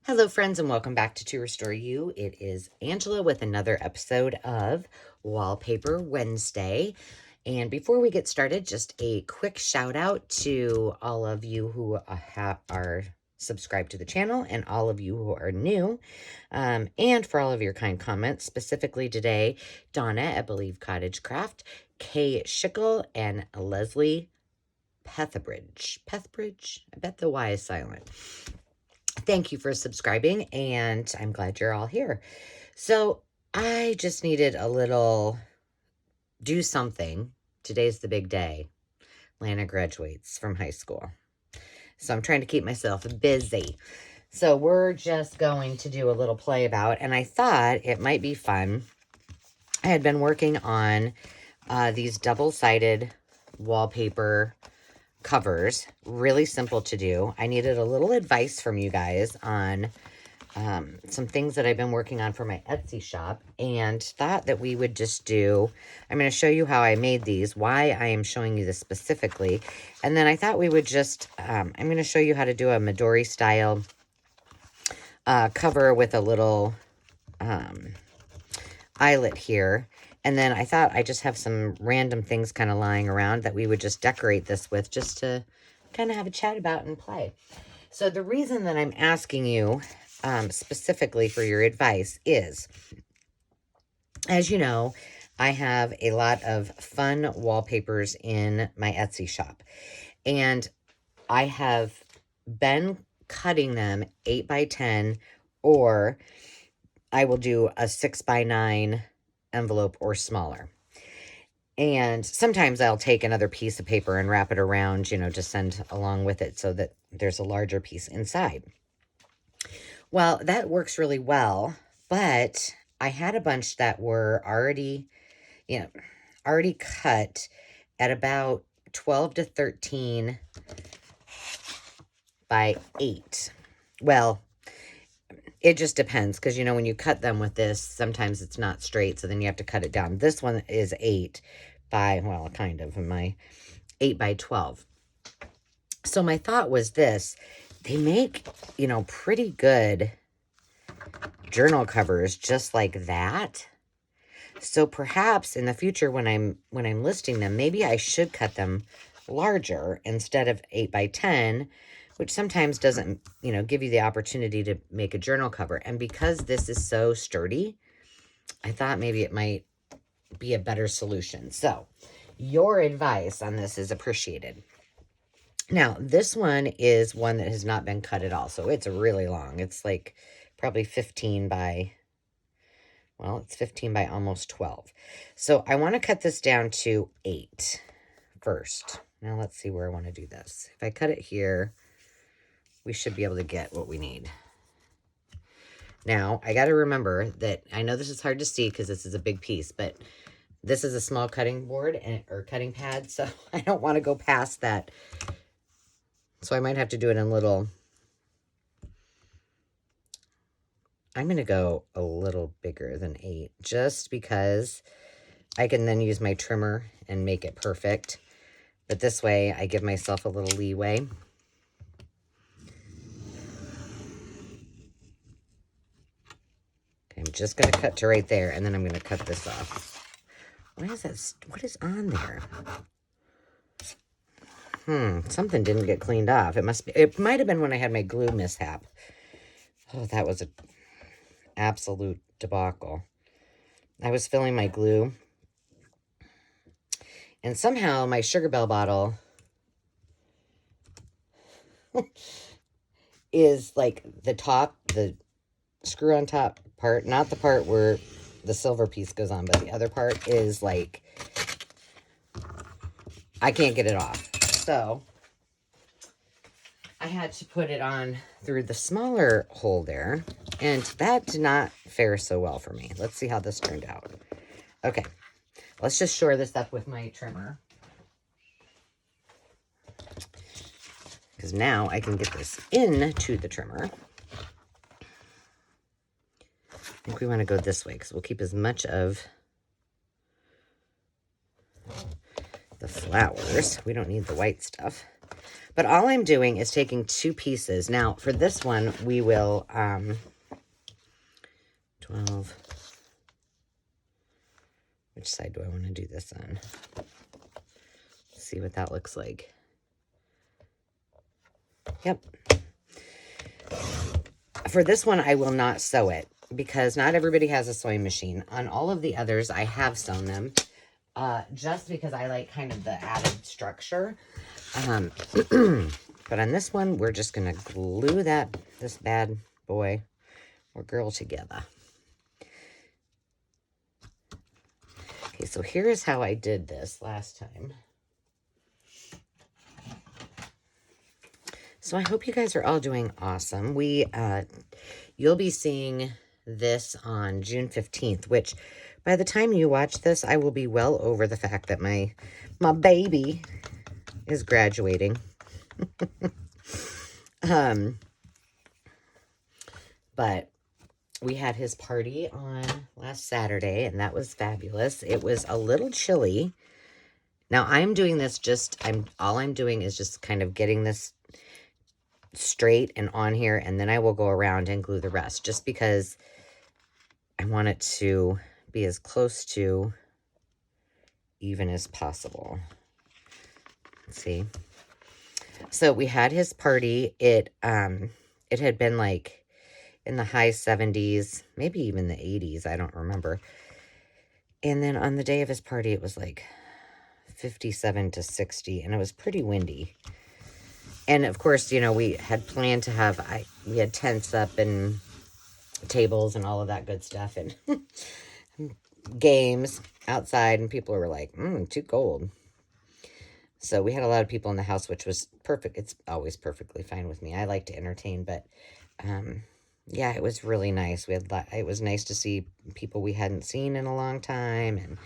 Hello, friends, and welcome back to Restore You. It is Angela with another episode of Wallpaper Wednesday. And before we get started, just a quick shout out to all of you who are subscribed to the channel and all of you who are new, and for all of your kind comments, specifically today, Donna at Believe Cottage Craft, Kay Schickel, and Leslie Pethbridge. I bet the Y is silent. Thank you for subscribing, and I'm glad you're all here. So I just needed a little do something. Today's the big day. Lana graduates from high school. So I'm trying to keep myself busy. So we're just going to do a little play about, and I thought it might be fun. I had been working on these double-sided wallpaper covers, really simple to do. I needed a little advice from you guys on some things that I've been working on for my Etsy shop, and thought that we would just do, I'm going to show you how I made these, why I am showing you this specifically, and then I thought we would just, I'm going to show you how to do a Medori style cover with a little eyelet here. And then I thought I just have some random things kind of lying around that we would just decorate this with, just to kind of have a chat about and play. So the reason that I'm asking you specifically for your advice is, as you know, I have a lot of fun wallpapers in my Etsy shop. And I have been cutting them 8x10, or I will do a 6x9 envelope or smaller. And sometimes I'll take another piece of paper and wrap it around, you know, to send along with it so that there's a larger piece inside. Well, that works really well, but I had a bunch that were already cut at about 12 to 13 by 8. Well, it just depends, because, you know, when you cut them with this, sometimes it's not straight, so then you have to cut it down. This one is 8 by, well, kind of, my 8 by 12. So my thought was this: they make, you know, pretty good journal covers just like that. So perhaps in the future, when I'm listing them, maybe I should cut them larger instead of 8x10, which sometimes doesn't, you know, give you the opportunity to make a journal cover. And because this is so sturdy, I thought maybe it might be a better solution. So your advice on this is appreciated. Now, this one is one that has not been cut at all, so it's really long. It's like probably 15 by, well, it's 15 by almost 12. So I want to cut this down to 8 first. Now let's see where I want to do this. If I cut it here, we should be able to get what we need. Now, I got to remember that, I know this is hard to see because this is a big piece, but this is a small cutting board or cutting pad, so I don't want to go past that. So I might have to do it in little, I'm going to go a little bigger than 8, just because I can then use my trimmer and make it perfect. But this way, I give myself a little leeway. Okay, I'm just going to cut to right there, and then I'm going to cut this off. What is that? What is on there? Something didn't get cleaned off. It might have been when I had my glue mishap. Oh, that was an absolute debacle. I was filling my glue, and somehow my Sugar Bell bottle is like the screw on top part, not the part where the silver piece goes on, but the other part is like, I can't get it off. So I had to put it on through the smaller hole there, and that did not fare so well for me. Let's see how this turned out. Okay, let's just shore this up with my trimmer, because now I can get this into the trimmer. I think we want to go this way, because we'll keep as much of the flowers. We don't need the white stuff. But all I'm doing is taking 2 pieces. Now, for this one, we will, 12. Which side do I want to do this on? Let's see what that looks like. Yep. For this one, I will not sew it because not everybody has a sewing machine. On all of the others, I have sewn them just because I like kind of the added structure. But on this one, we're just going to glue this bad boy or girl together. Okay, so here's how I did this last time. So I hope you guys are all doing awesome. You'll be seeing this on June 15th, which by the time you watch this, I will be well over the fact that my baby is graduating. But we had his party on last Saturday, and that was fabulous. It was a little chilly. Now I'm doing this all I'm doing is just kind of getting this straight and on here, and then I will go around and glue the rest just because I want it to be as close to even as possible. Let's see. So we had his party. It had been like in the high 70s, maybe even the 80s, I don't remember. And then on the day of his party, it was like 57 to 60, and it was pretty windy. And of course, you know, we had planned to we had tents up and tables and all of that good stuff and games outside, and people were like, too cold. So we had a lot of people in the house, which was perfect. It's always perfectly fine with me. I like to entertain, but yeah, it was really nice. It was nice to see people we hadn't seen in a long time,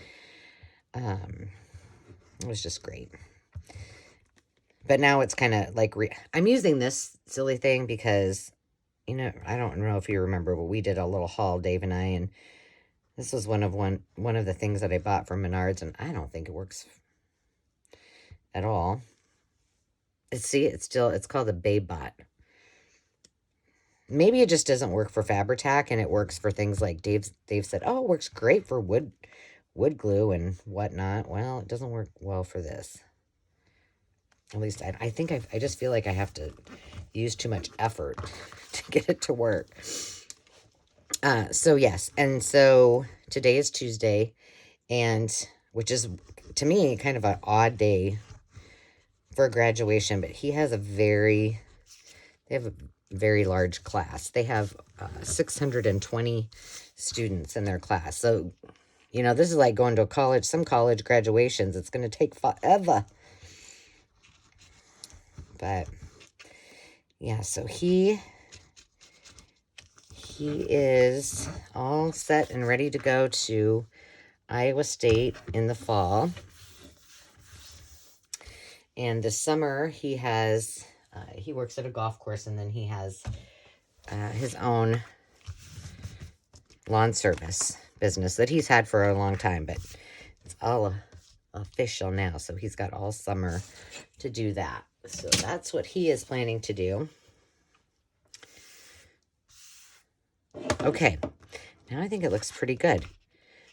and it was just great. But now it's kind of like, I'm using this silly thing because, you know, I don't know if you remember, but we did a little haul, Dave and I, and this was one of the things that I bought from Menards, and I don't think it works at all. It's called a Babe Bot. Maybe it just doesn't work for Fabri-Tac, and it works for things like Dave said, oh, it works great for wood glue and whatnot. Well, it doesn't work well for this. At least I think I just feel like I have to use too much effort to get it to work. So yes, and so today is Tuesday, and which is to me kind of an odd day for graduation, but they have a very large class. They have 620 students in their class. So, you know, this is like going to some college graduations. It's going to take forever. But yeah, so he is all set and ready to go to Iowa State in the fall. And this summer he has, he works at a golf course, and then he has his own lawn service business that he's had for a long time, but it's all official now. So he's got all summer to do that. So that's what he is planning to do. Okay, now I think it looks pretty good.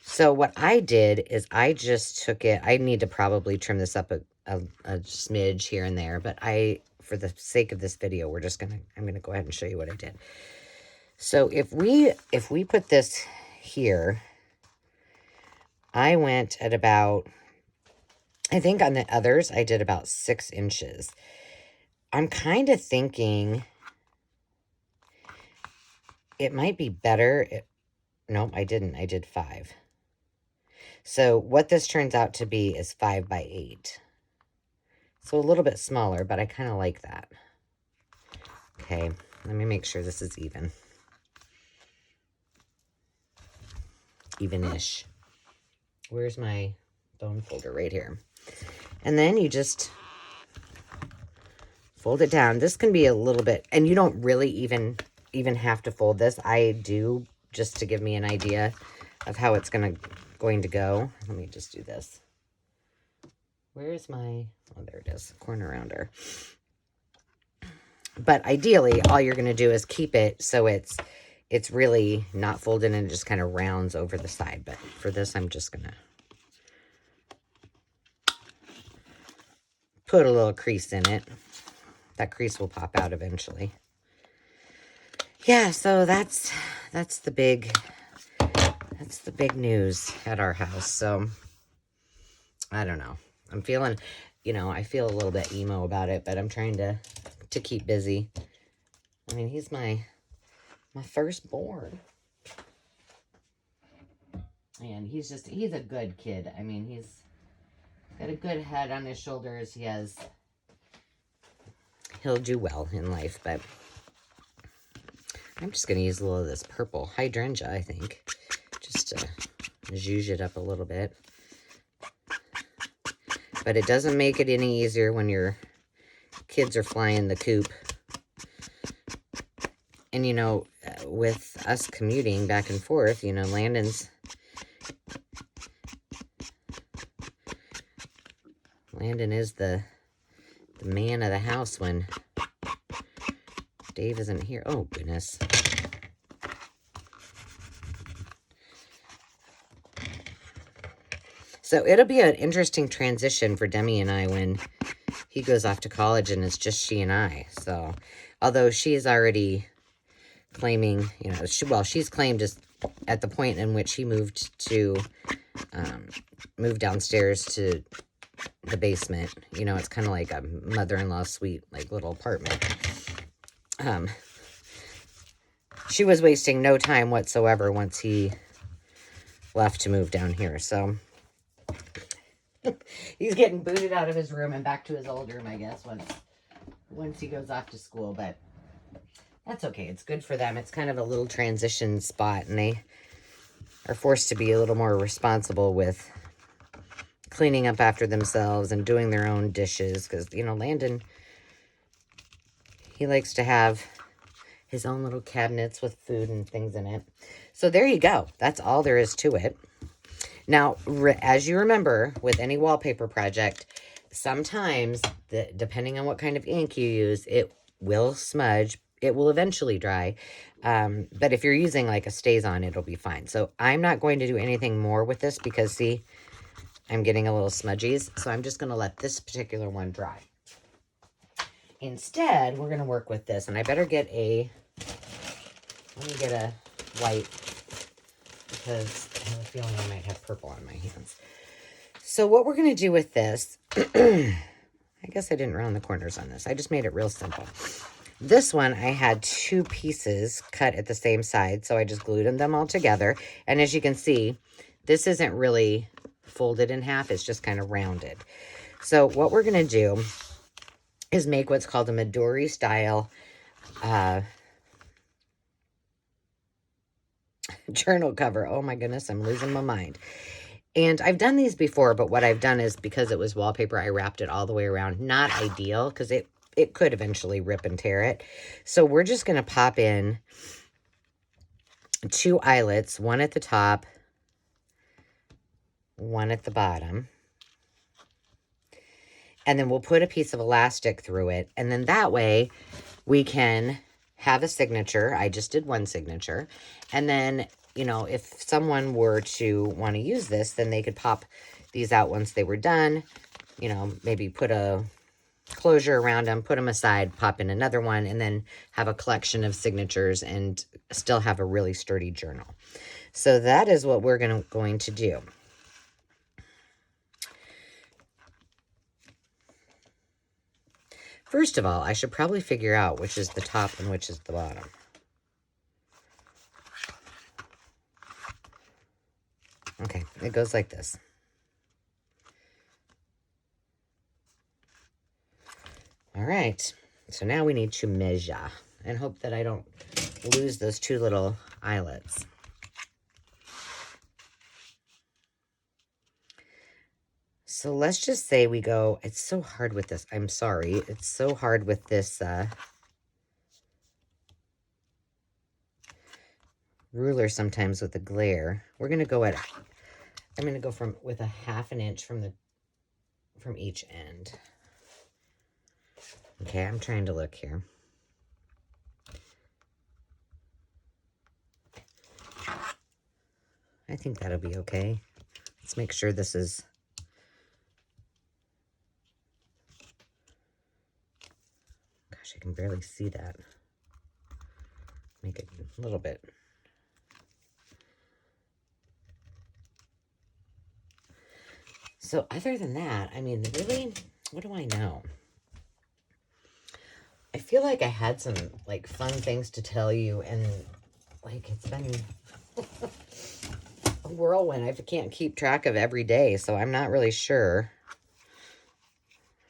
So what I did is I just took it. I need to probably trim this up a smidge here and there, but for the sake of this video, I'm gonna go ahead and show you what I did. So if we put this here, I went at about, I think on the others, I did about 6 inches. I'm kind of thinking it might be better. Nope, I didn't. I did 5. So what this turns out to be is 5 by 8. So a little bit smaller, but I kind of like that. Okay, let me make sure this is even. Even-ish. Where's my bone folder? Right here. And then you just fold it down. This can be a little bit, and you don't really even have to fold this. I do just to give me an idea of how it's going to go. Let me just do this. Where's my, oh, there it is, corner rounder. But ideally, all you're going to do is keep it so it's really not folded and it just kind of rounds over the side. But for this, I'm just going to put a little crease in it. That crease will pop out eventually. Yeah, so that's the big news at our house. So I don't know. I'm feeling, I feel a little bit emo about it, but I'm trying to keep busy. I mean, he's my firstborn. And he's a good kid. I mean, he's got a good head on his shoulders. He'll do well in life, but I'm just going to use a little of this purple hydrangea, I think, just to zhuzh it up a little bit. But it doesn't make it any easier when your kids are flying the coop. And, with us commuting back and forth, Landon is the man of the house when Dave isn't here. Oh, goodness. So it'll be an interesting transition for Demi and I when he goes off to college and it's just she and I. So, although she is already claiming, she's claimed just at the point in which he moved downstairs to the basement. It's kind of like a mother-in-law suite, like little apartment. She was wasting no time whatsoever once he left to move down here. So he's getting booted out of his room and back to his old room, I guess, once he goes off to school. But that's okay. It's good for them. It's kind of a little transition spot, and they are forced to be a little more responsible with cleaning up after themselves and doing their own dishes. Because, Landon, he likes to have his own little cabinets with food and things in it. So there you go. That's all there is to it. Now, as you remember, with any wallpaper project, sometimes, depending on what kind of ink you use, it will smudge. It will eventually dry. But if you're using like a StazOn, it'll be fine. So I'm not going to do anything more with this because, see, I'm getting a little smudgies. So I'm just going to let this particular one dry. Instead, we're going to work with this. And I better get let me get a white, because I have a feeling I might have purple on my hands. So what we're going to do with this, I guess I didn't round the corners on this. I just made it real simple. This one, I had 2 pieces cut at the same side, so I just glued them all together. And as you can see, this isn't really folded in half. It's just kind of rounded. So what we're going to do is make what's called a Medori style journal cover. Oh my goodness, I'm losing my mind. And I've done these before, but what I've done is, because it was wallpaper, I wrapped it all the way around. Not ideal, because it could eventually rip and tear it. So we're just going to pop in 2 eyelets, one at the top, one at the bottom. And then we'll put a piece of elastic through it. And then that way we can have a signature. I just did one signature. And then, if someone were to want to use this, then they could pop these out once they were done. Maybe put a closure around them, put them aside, pop in another one, and then have a collection of signatures and still have a really sturdy journal. So that is what we're going to do. First of all, I should probably figure out which is the top and which is the bottom. Okay, it goes like this. All right, so now we need to measure and hope that I don't lose those 2 little eyelets. So let's just say we go, it's so hard with this. I'm sorry. It's so hard with this ruler sometimes with the glare. We're going to go I'm going to go with a 1/2 inch from each end. Okay, I'm trying to look here. I think that'll be okay. Let's make sure this is... Gosh, I can barely see that. Make it a little bit. So other than that, I mean, really, what do I know? I feel like I had some, like, fun things to tell you, and, like, it's been a whirlwind. I can't keep track of every day, so I'm not really sure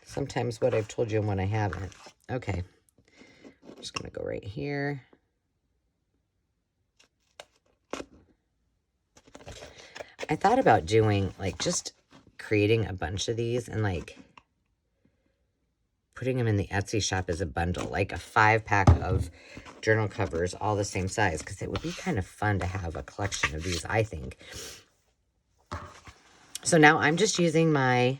sometimes what I've told you and what I haven't. Okay. I'm just going to go right here. I thought about doing, like, just creating a bunch of these and, like, putting them in the Etsy shop as a bundle, like a 5-pack of journal covers, all the same size, because it would be kind of fun to have a collection of these, I think. So now I'm just using my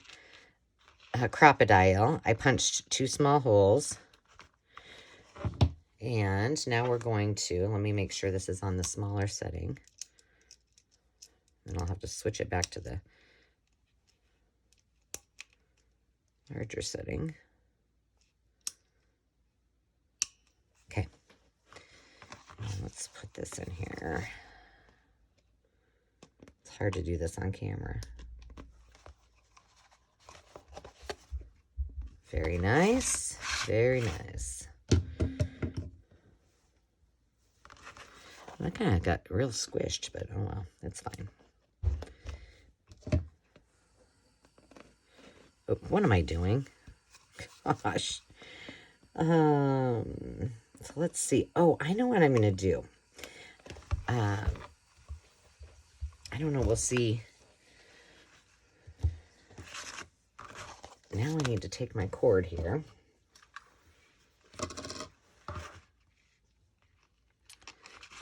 crocodile. I punched 2 small holes. And now we're going to, let me make sure this is on the smaller setting. And I'll have to switch it back to the larger setting. Okay. Let's put this in here. It's hard to do this on camera. Very nice. Very nice. I kind of got real squished, but oh well, that's fine. Oh, what am I doing? Gosh. So let's see. Oh, I know what I'm going to do. I don't know. We'll see. Now I need to take my cord here.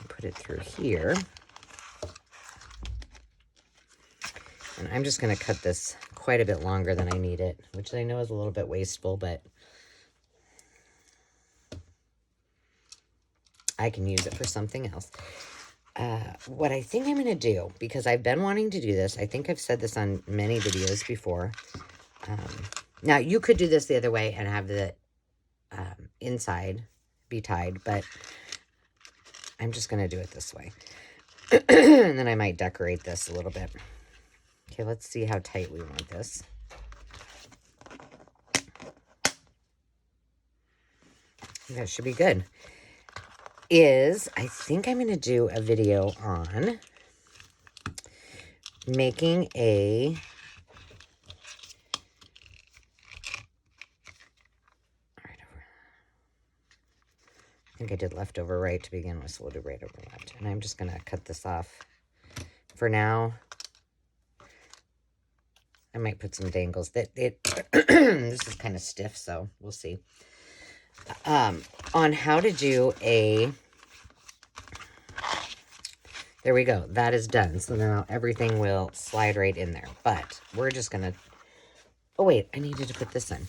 Put it through here. And I'm just going to cut this quite a bit longer than I need it, which I know is a little bit wasteful, but I can use it for something else. What I think I'm going to do, because I've been wanting to do this, I think I've said this on many videos before. Now, you could do this the other way and have the inside be tied, but I'm just going to do it this way. And then I might decorate this a little bit. Okay, let's see how tight we want this. That should be good. I think I'm going to do a video on making a I think I did leftover right to begin with, so we'll do right over left. And I'm just going to cut this off for now. I might put some dangles. This is kind of stiff, so we'll see. On how to do a... There we go. That is done. So now everything will slide right in there. But we're just going to... Oh, wait. I needed to put this in.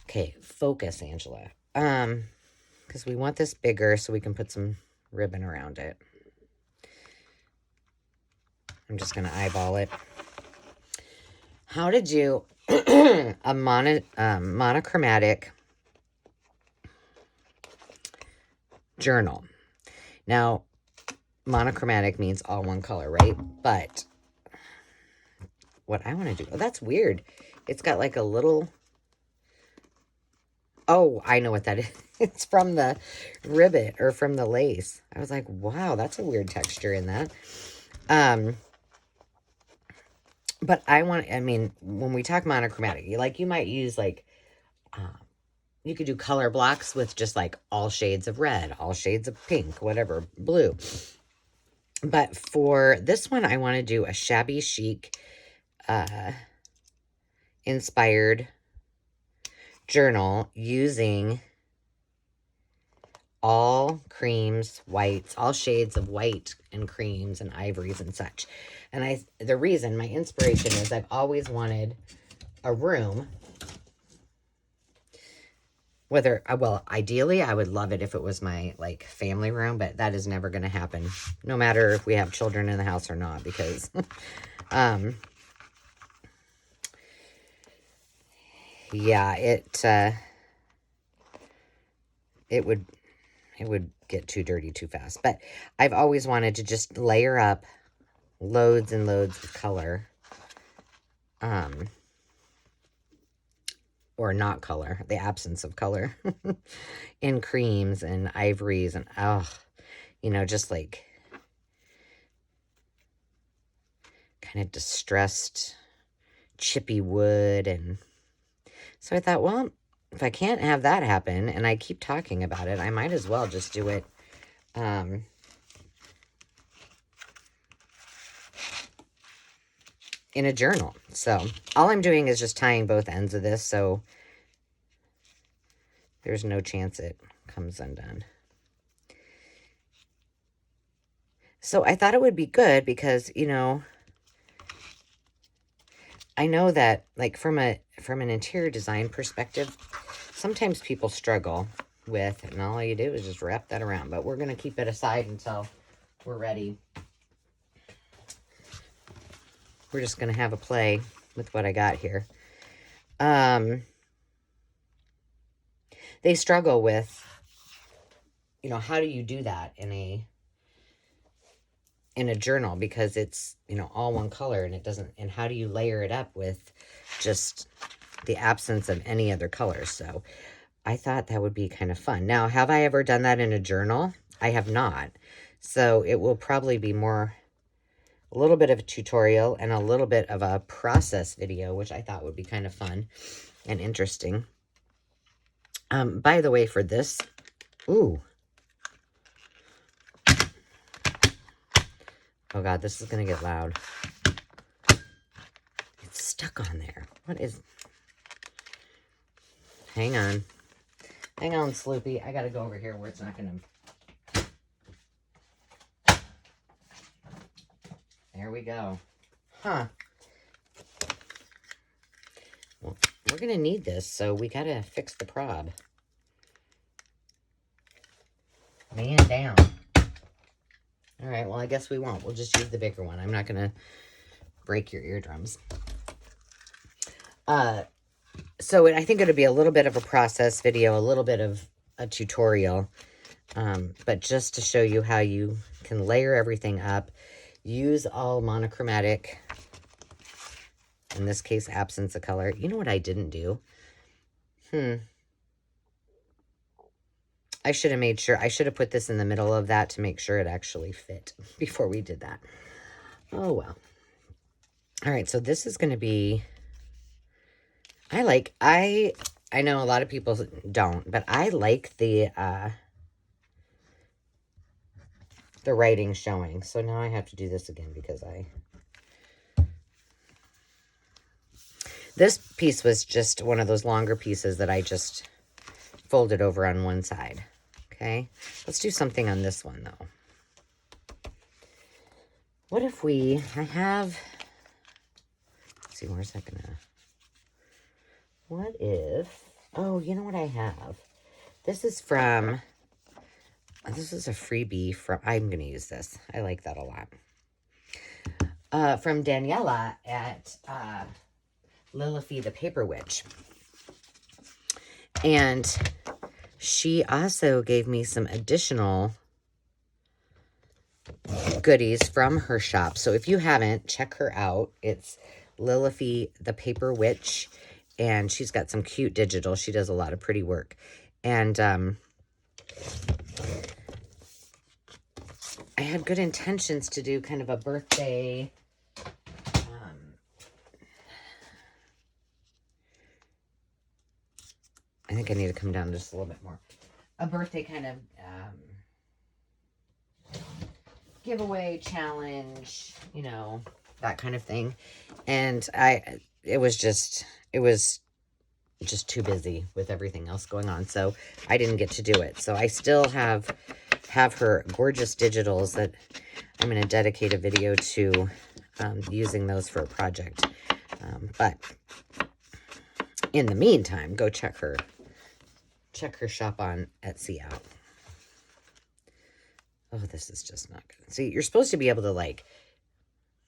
Okay. Focus, Angela. Because we want this bigger so we can put some ribbon around it. I'm just going to eyeball it. How to do a monochromatic journal. Now, monochromatic means all one color, right? But what I want to do... Oh, that's weird. It's got like a little... Oh, I know what that is. It's from the ribbon or from the lace. I was like, wow, that's a weird texture in that. But I mean, when we talk monochromatic, you might use like, you could do color blocks with just like all shades of red, all shades of pink, whatever, blue. But for this one, I want to do a shabby chic, inspired journal using all creams, whites, all shades of white and creams and ivories and such. And the reason, my inspiration is I've always wanted a room Whether, well, ideally, I would love it if it was my, like, family room, but that is never going to happen, no matter if we have children in the house or not, because, yeah, it would get too dirty too fast. But I've always wanted to just layer up loads and loads of color, or not color, the absence of color, in creams and ivories and, oh, you know, just like kind of distressed, chippy wood. And so I thought, well, if I can't have that happen, and I keep talking about it, I might as well just do it, in a journal. So all I'm doing is just tying both ends of this, so there's no chance it comes undone. So I thought it would be good because, you know, I know that, like, from an interior design perspective, sometimes people struggle with, and all you do is just wrap that around. But we're going to keep it aside until we're ready. We're just going to have a play with what I got here. They struggle with, you know, how do you do that in a journal, because it's, you know, all one color, and it doesn't, and how do you layer it up with just the absence of any other colors? So I thought that would be kind of fun. Now, have I ever done that in a journal? I have not. So it will probably be more, a little bit of a tutorial and a little bit of a process video, which I thought would be kind of fun and interesting. By the way, for this, ooh, oh God, this is going to get loud. It's stuck on there. What is... Hang on. Hang on, Sloopy. I got to go over here where it's not going to... There we go. Huh. Well, we're going to need this, so we got to fix the prob. Man down. All right, well, I guess we won't. We'll just use the bigger one. I'm not going to break your eardrums. So I think it'll be a little bit of a process video, a little bit of a tutorial, but just to show you how you can layer everything up, use all monochromatic, in this case, absence of color. You know what I didn't do? I should have made sure, I should have put this in the middle of that to make sure it actually fit before we did that. Oh, well. All right, so this is going to be, I know a lot of people don't, but I like the writing showing. So now I have to do this again because this piece was just one of those longer pieces that I just folded over on one side. Okay, let's do something on this one though. What if let's see, where's that gonna, what if, oh, you know what I have? This is a freebie from, I'm gonna use this. I like that a lot. From Daniella at Lillifee the Paper Witch. And she also gave me some additional goodies from her shop. So if you haven't, check her out. It's Lillifee the Paper Witch, and she's got some cute digital. She does a lot of pretty work. And I had good intentions to do kind of a birthday, I think I need to come down just a little bit more. A birthday kind of giveaway challenge, you know, that kind of thing. And it was just too busy with everything else going on. So I didn't get to do it. So I still have her gorgeous digitals that I'm going to dedicate a video to, using those for a project. But in the meantime, go check her check her shop on Etsy out. Oh, this is just not good. See, you're supposed to be able to, like,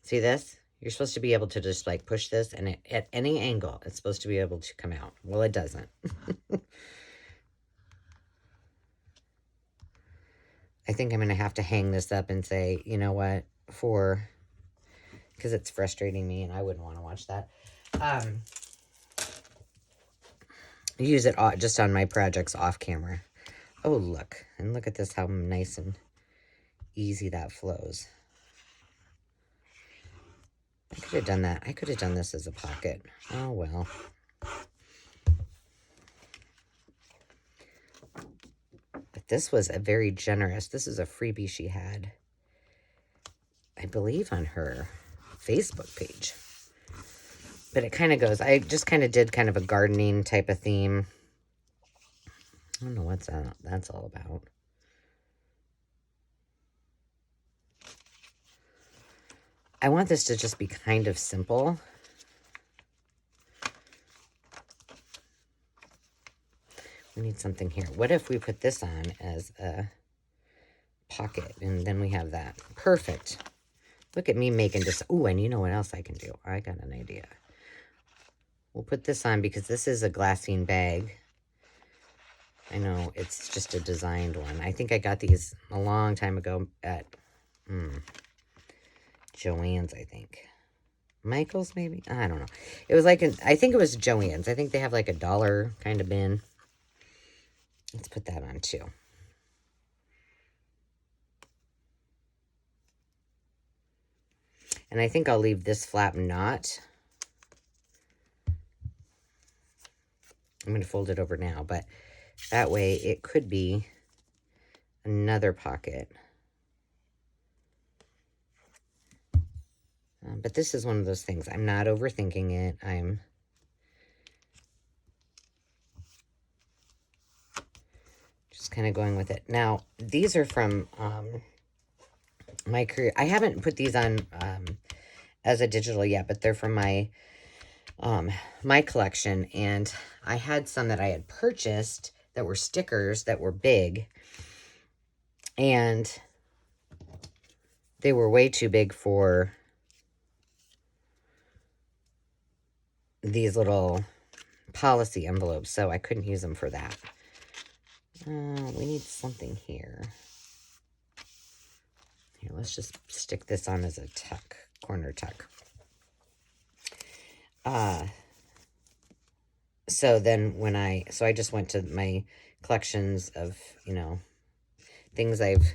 see this? You're supposed to be able to just, like, push this, and at any angle, it's supposed to be able to come out. Well, it doesn't. I think I'm going to have to hang this up and say, you know what, because it's frustrating me, and I wouldn't want to watch that. Use it just on my projects off camera. Oh, look. And look at this, how nice and easy that flows. I could have done that. I could have done this as a pocket. Oh, well. But this was a very generous. This is a freebie she had, I believe, on her Facebook page. But it kind of goes, I just kind of did kind of a gardening type of theme. I don't know what that's all about. I want this to just be kind of simple. We need something here. What if we put this on as a pocket, and then we have that? Perfect. Look at me making this. Ooh, and you know what else I can do? I got an idea. We'll put this on because this is a glassine bag. I know, it's just a designed one. I think I got these a long time ago at Joann's, I think. Michael's, maybe? I don't know. It was like, I think it was Joann's. I think they have like a $1 kind of bin. Let's put that on too. And I think I'll leave this flap knot. I'm going to fold it over now, but that way it could be another pocket. But this is one of those things. I'm not overthinking it. I'm just kind of going with it. Now, these are from my career. I haven't put these on as a digital yet, but they're from my my collection. And I had some that I had purchased that were stickers that were big. And they were way too big for these little policy envelopes, so I couldn't use them for that. We need something here. Here, let's just stick this on as a tuck, corner tuck. So then when I just went to my collections of, you know, things I've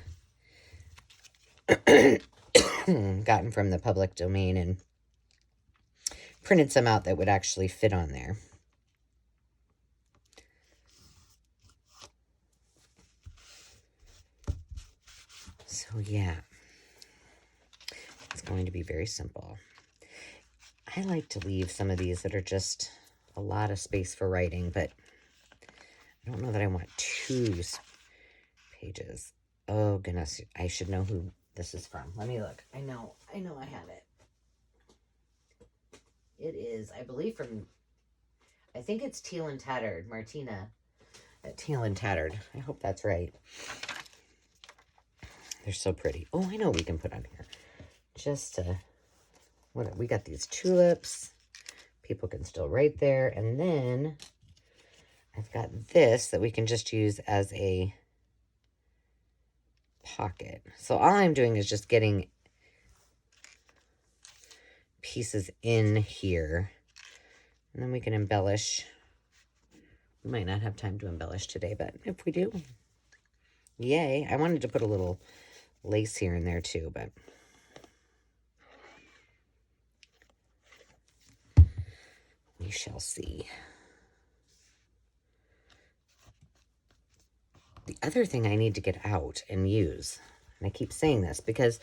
gotten from the public domain and printed some out that would actually fit on there. So yeah, it's going to be very simple. I like to leave some of these that are just a lot of space for writing, but I don't know that I want 2 pages. Oh goodness, I should know who this is from. Let me look. I know I have it. It is, I believe, from, I think it's Teal and Tattered, Martina at Teal and Tattered. I hope that's right. They're so pretty. Oh, I know we can put on here. Just what we got, these tulips. People can still write there. And then I've got this that we can just use as a pocket. So all I'm doing is just getting pieces in here, and then we can embellish. We might not have time to embellish today, but if we do, yay. I wanted to put a little lace here and there too, but we shall see. The other thing I need to get out and use, and I keep saying this because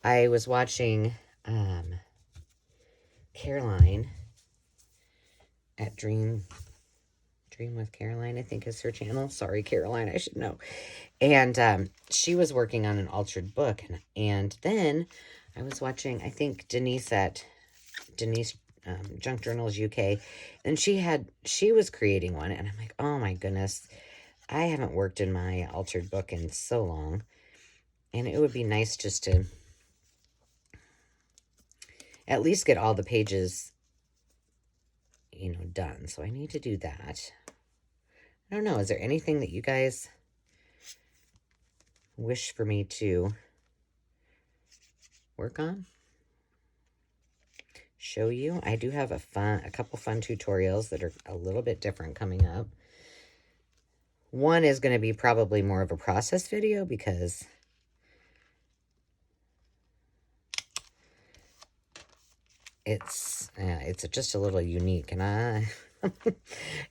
I was watching Caroline at Dream with Caroline, I think is her channel. Sorry, Caroline, I should know. And she was working on an altered book. And then I was watching, I think, Denise at Denise Junk Journals UK. And she was creating one. And I'm like, oh my goodness. I haven't worked in my altered book in so long, and it would be nice just to at least get all the pages, you know, done. So I need to do that. I don't know. Is there anything that you guys wish for me to work on? Show you? I do have a couple fun tutorials that are a little bit different coming up. One is going to be probably more of a process video because it's just a little unique, and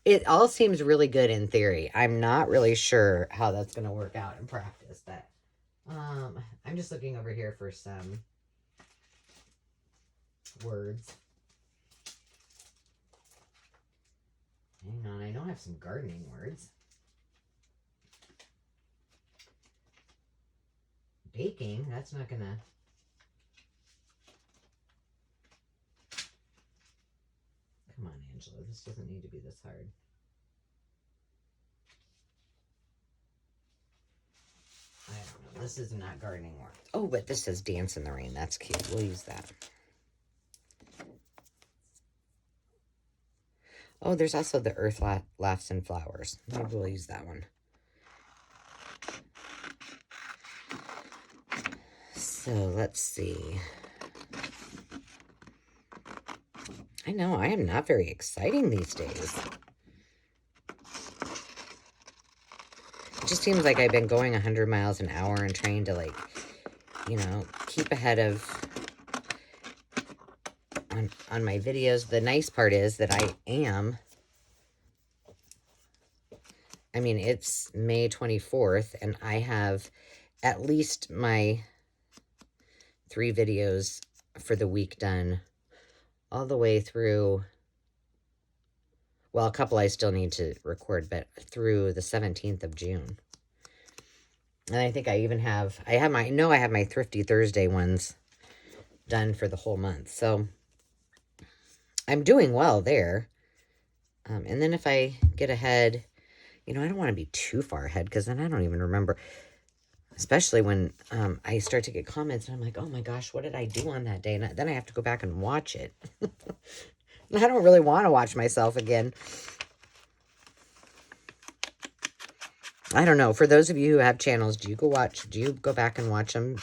it all seems really good in theory. I'm not really sure how that's going to work out in practice, but I'm just looking over here for some words. Hang on, I know I have some gardening words. Baking, that's not gonna... Come on, Angela, this doesn't need to be this hard. I don't know, this is not gardening work. Oh, but this says dance in the rain. That's cute. We'll use that. Oh, there's also the earth laughs and flowers. Maybe we'll use that one. So let's see. I know, I am not very exciting these days. It just seems like I've been going 100 miles an hour and trying to, like, you know, keep ahead of on my videos. The nice part is that I mean, it's May 24th, and I have at least my 3 videos for the week done all the way through, well, a couple I still need to record, but through the 17th of June. And I think I even have, I have my Thrifty Thursday ones done for the whole month. So I'm doing well there. And then if I get ahead, you know, I don't want to be too far ahead because then I don't even remember, especially when I start to get comments and I'm like, oh my gosh, what did I do on that day? And then I have to go back and watch it. I don't really want to watch myself again. I don't know. For those of you who have channels, do you go back and watch them?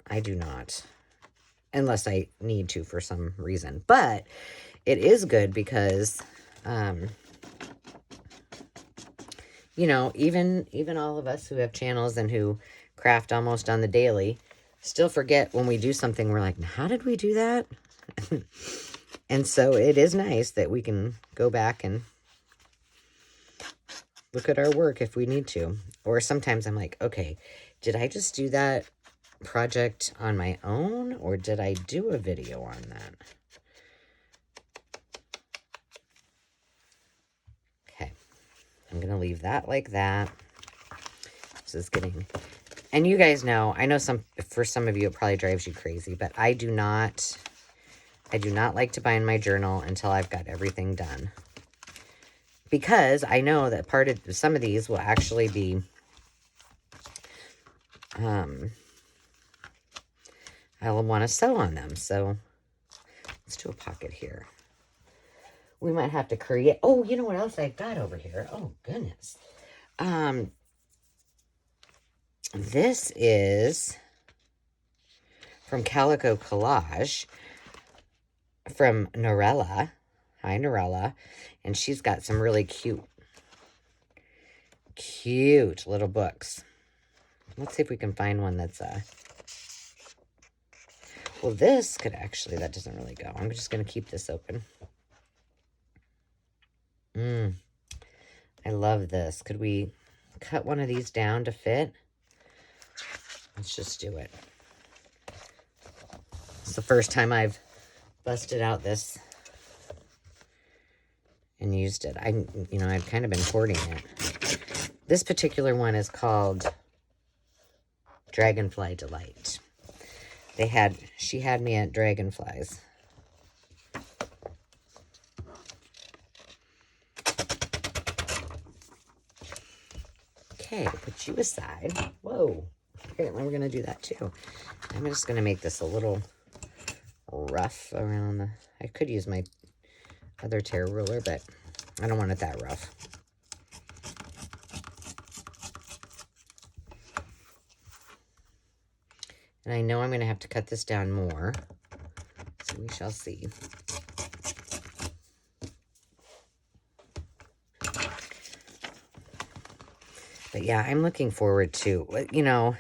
I do not. Unless I need to for some reason. But it is good because, you know, even all of us who have channels and who craft almost on the daily still forget when we do something. We're like, how did we do that? And so it is nice that we can go back and look at our work if we need to. Or sometimes I'm like, okay, did I just do that project on my own, or did I do a video on that? Okay, I'm gonna leave that like that. This is getting, and you guys know, I know for some of you it probably drives you crazy, but I do not like to bind my journal until I've got everything done, because I know that some of these will actually be I'll want to sew on them. So let's do a pocket here. We might have to create, oh, you know what else I've got over here? Oh, goodness. This is from Calico Collage from Norella. Hi, Norella. And she's got some really cute little books. Let's see if we can find one that's well, this could actually, that doesn't really go. I'm just going to keep this open. I love this. Could we cut one of these down to fit? Let's just do it. It's the first time I've busted out this and used it. I've kind of been hoarding it. This particular one is called Dragonfly Delight. She had me at Dragonflies. Okay, put you aside. Whoa. Apparently we're going to do that too. I'm just going to make this a little rough around the... I could use my other tear ruler, but I don't want it that rough. And I know I'm going to have to cut this down more. So we shall see. But yeah, I'm looking forward to, you know,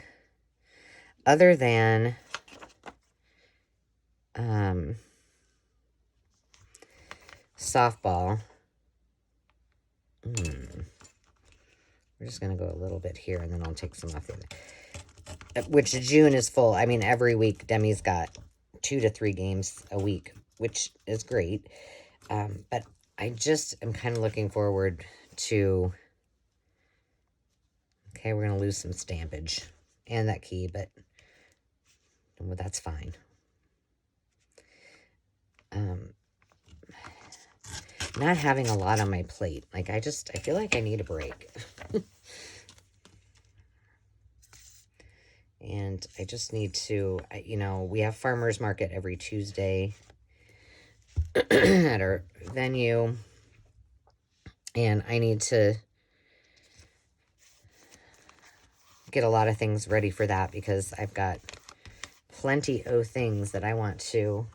other than softball. We're just going to go a little bit here, and then I'll take some off the other. Which June is full. I mean, every week Demi's got 2 to 3 games a week, which is great. But I just am kind of looking forward to... Okay, we're going to lose some stampage and that key, but well, that's fine. Not having a lot on my plate. Like, I feel like I need a break. And I just need to, you know, we have farmers market every Tuesday at our venue. And I need to get a lot of things ready for that because I've got plenty of things that I want to...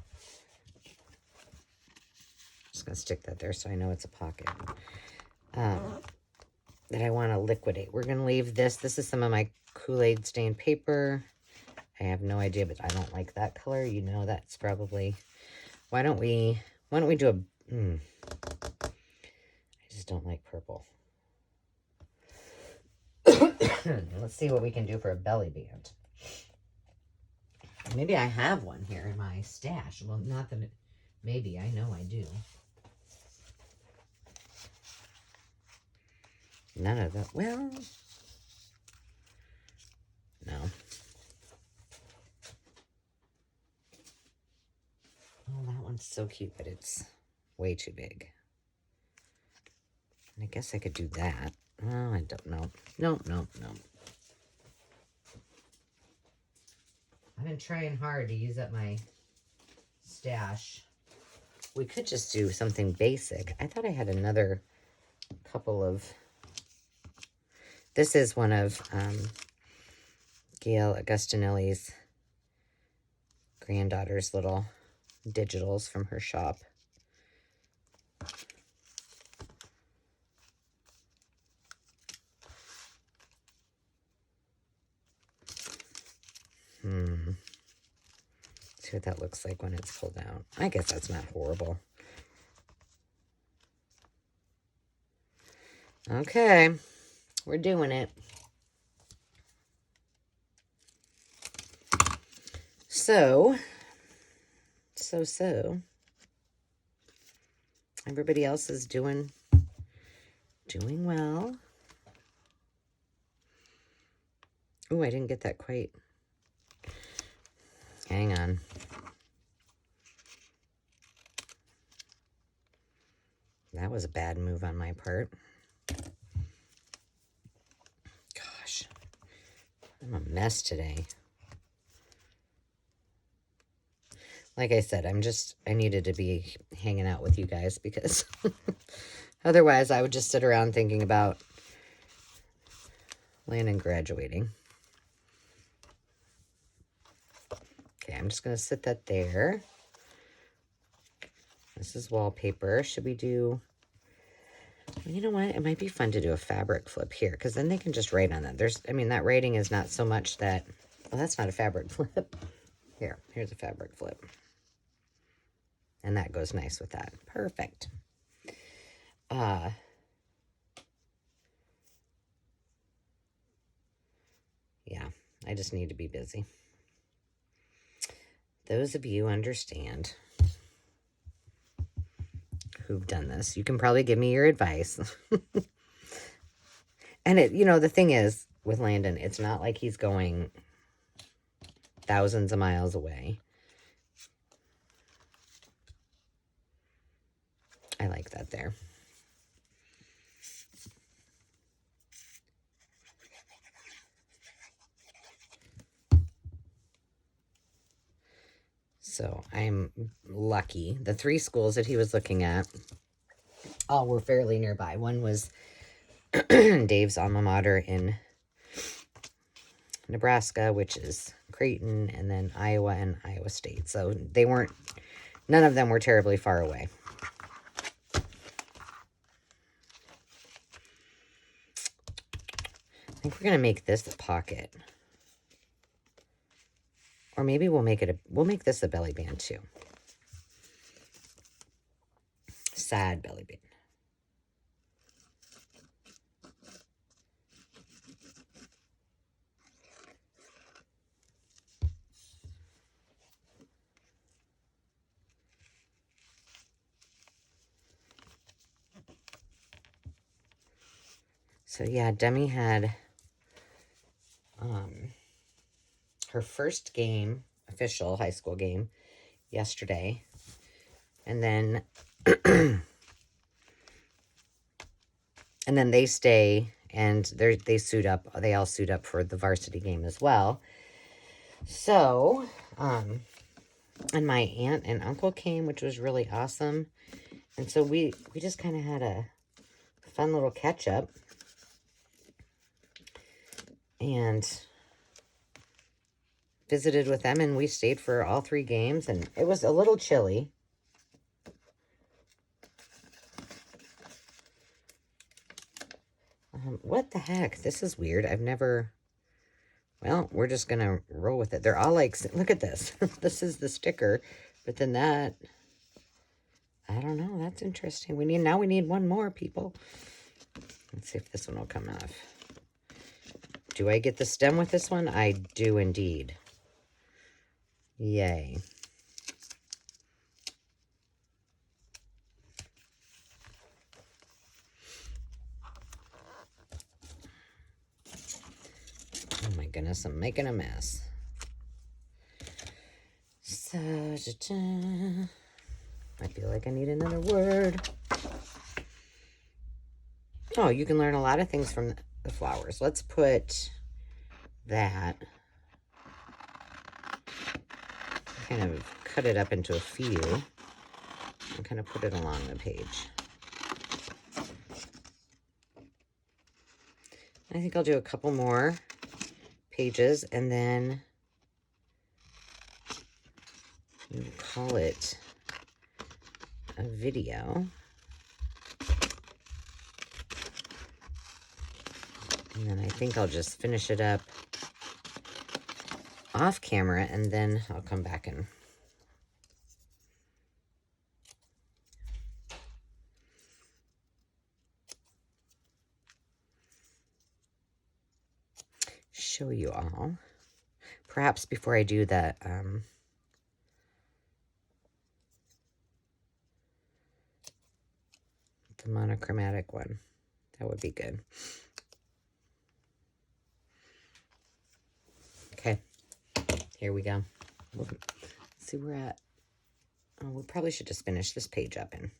Just going to stick that there so I know it's a pocket. That I want to liquidate. We're going to leave this. This is some of my Kool-Aid stained paper. I have no idea, but I don't like that color. You know that's probably... Why don't we do a... I just don't like purple. Let's see what we can do for a belly band. Maybe I have one here in my stash. Well, not that it... Maybe. I know I do. None of that. Well, no. Oh, that one's so cute, but it's way too big. And I guess I could do that. Oh, I don't know. No. I've been trying hard to use up my stash. We could just do something basic. I thought I had another couple of... This is one of Gail Augustinelli's granddaughter's little digitals from her shop. See what that looks like when it's pulled out. I guess that's not horrible. Okay, we're doing it. So. Everybody else is doing well. Oh, I didn't get that quite. Hang on. That was a bad move on my part. Gosh, I'm a mess today. Like I said, I needed to be hanging out with you guys because otherwise I would just sit around thinking about Landon graduating. Okay, I'm just going to sit that there. This is wallpaper. Should we do... You know what? It might be fun to do a fabric flip here because then they can just write on that. That writing is not so much that... Well, that's not a fabric flip. Here's a fabric flip. And that goes nice with that. Perfect. Yeah, I just need to be busy. Those of you understand who've done this, you can probably give me your advice. And the thing is, with Landon, it's not like he's going thousands of miles away. I like that there. So I'm lucky. The 3 schools that he was looking at all were fairly nearby. One was Dave's alma mater in Nebraska, which is Creighton, and then Iowa and Iowa State. So they weren't, none of them were terribly far away. I think we're going to make this a pocket. Or maybe we'll make this a belly band too. Sad belly band. So yeah, Demi had her first game, official high school game, yesterday. And then and then they stay and they suit up. They all suit up for the varsity game as well. So, and my aunt and uncle came, which was really awesome. And so we just kind of had a fun little catch up. And visited with them, and we stayed for all 3 games, and it was a little chilly. What the heck? This is weird. I've never... Well, we're just going to roll with it. They're all like... Look at this. This is the sticker. But then that... I don't know. That's interesting. Now we need one more, people. Let's see if this one will come off. Do I get the stem with this one? I do indeed. Yay. Oh my goodness, I'm making a mess. So, I feel like I need another word. Oh, you can learn a lot of things from the flowers. Let's put that. Kind of cut it up into a few and kind of put it along the page. I think I'll do a couple more pages and then we'll call it a video. And then I think I'll just finish it up off camera, and then I'll come back and show you all. Perhaps before I do that, the monochromatic one, that would be good. Okay, here we go. Let's see where we're at. Oh, we probably should just finish this page up and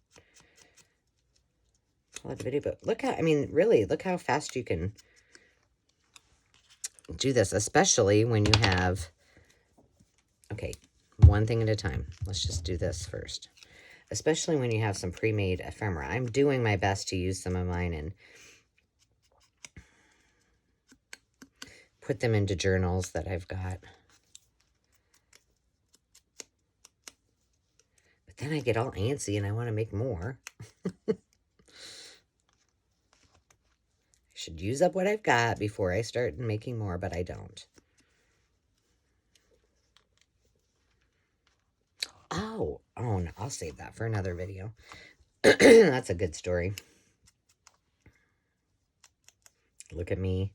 call it a video. But look how, I mean, really, look how fast you can do this, especially when you have, okay, one thing at a time. Let's just do this first. Especially when you have some pre-made ephemera. I'm doing my best to use some of mine and put them into journals that I've got. But then I get all antsy and I want to make more. I should use up what I've got before I start making more, but I don't. Oh no, I'll save that for another video. That's a good story. Look at me.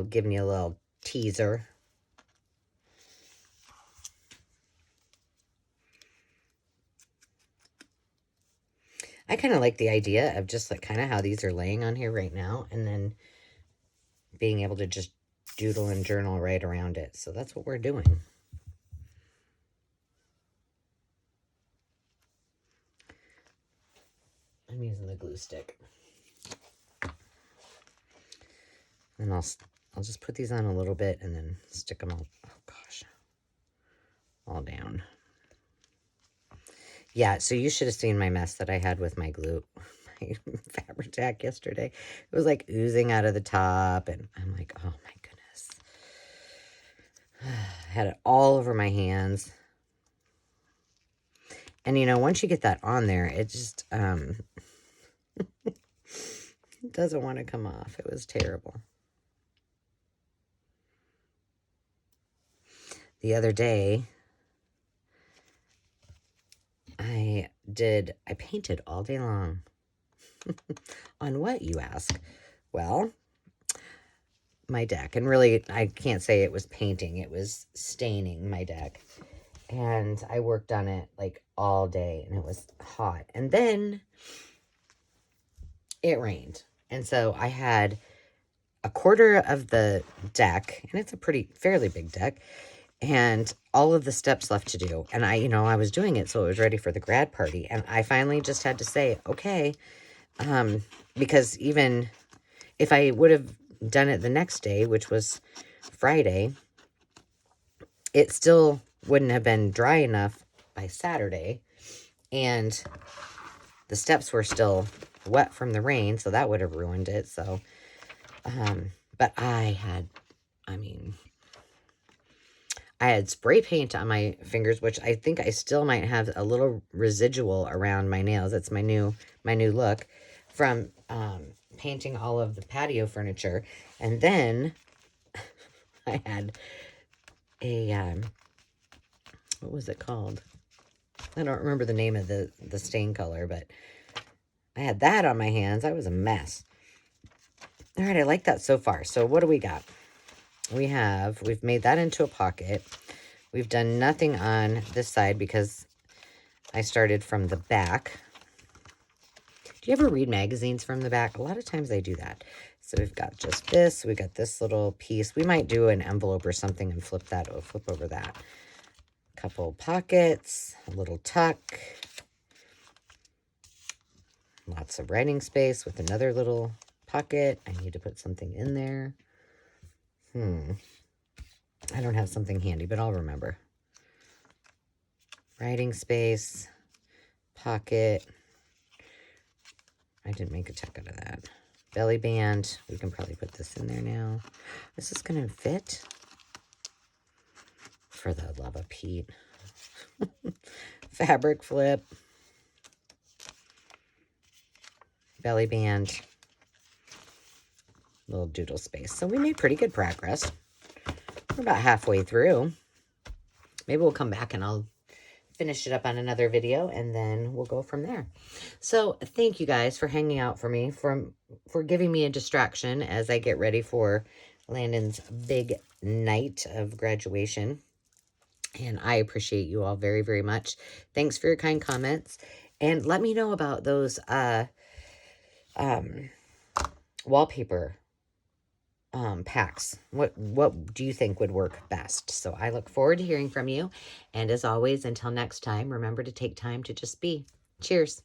Giving you a little teaser. I kind of like the idea of just like kind of how these are laying on here right now, and then being able to just doodle and journal right around it. So that's what we're doing. I'm using the glue stick. And I'll just put these on a little bit and then stick them all, oh gosh, all down. Yeah, so you should have seen my mess that I had with my glue, my fabric tack yesterday. It was like oozing out of the top, and I'm like, oh my goodness. I had it all over my hands. And, you know, once you get that on there, it just it doesn't want to come off. It was terrible. The other day, I painted all day long. On what, you ask? Well, my deck. And really, I can't say it was painting. It was staining my deck. And I worked on it like all day, and it was hot. And then it rained. And so I had a quarter of the deck, and it's a fairly big deck, and all of the steps left to do. And I was doing it so it was ready for the grad party. And I finally just had to say, okay, because even if I would have done it the next day, which was Friday, it still wouldn't have been dry enough by Saturday. And the steps were still wet from the rain, so that would have ruined it. So, but I had spray paint on my fingers, which I think I still might have a little residual around my nails. That's my new look from painting all of the patio furniture. And then I had a what was it called? I don't remember the name of the stain color, but I had that on my hands. I was a mess. All right, I like that so far. So what do we got? We've made that into a pocket. We've done nothing on this side because I started from the back. Do you ever read magazines from the back? A lot of times I do that. So we've got just this. We got this little piece. We might do an envelope or something and flip over that. Couple pockets, a little tuck. Lots of writing space with another little pocket. I need to put something in there. I don't have something handy, but I'll remember. Writing space, pocket. I didn't make a tuck out of that. Belly band. We can probably put this in there now. Is this going to fit? For the love of Pete. Fabric flip. Belly band. Little doodle space. So we made pretty good progress. We're about halfway through. Maybe we'll come back and I'll finish it up on another video, and then we'll go from there. So thank you guys for hanging out for me, for giving me a distraction as I get ready for Landon's big night of graduation. And I appreciate you all very, very much. Thanks for your kind comments. And let me know about those wallpaper packs. What do you think would work best? So I look forward to hearing from you. And as always, until next time, remember to take time to just be. Cheers.